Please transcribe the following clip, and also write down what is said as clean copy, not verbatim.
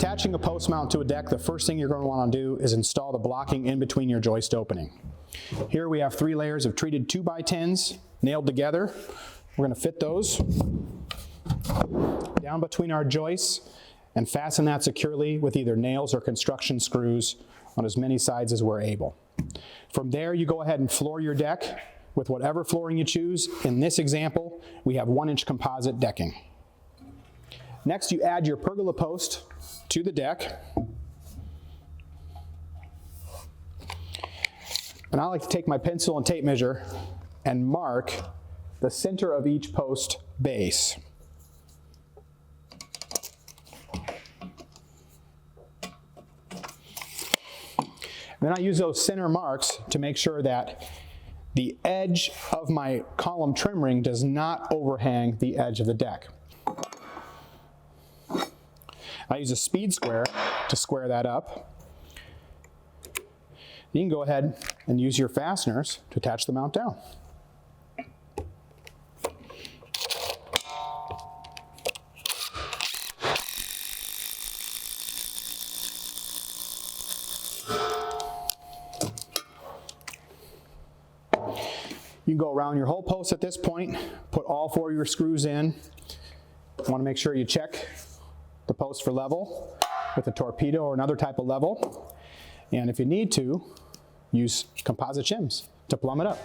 attaching a post mount to a deck, the first thing you're going to want to do is install the blocking in between your joist opening. Here we have 3 layers of treated 2x10s nailed together. We're going to fit those down between our joists and fasten that securely with either nails or construction screws on as many sides as we're able. From there, you go ahead and floor your deck with whatever flooring you choose. In this example, we have 1-inch composite decking. Next, you add your pergola post to the deck. And I like to take my pencil and tape measure and mark the center of each post base. Then I use those center marks to make sure that the edge of my column trim ring does not overhang the edge of the deck. I use a speed square to square that up. You can go ahead and use your fasteners to attach the mount down. You can go around your whole post at this point, put all 4 of your screws in. You want to make sure you check the post for level with a torpedo or another type of level. And if you need to, use composite shims to plumb it up.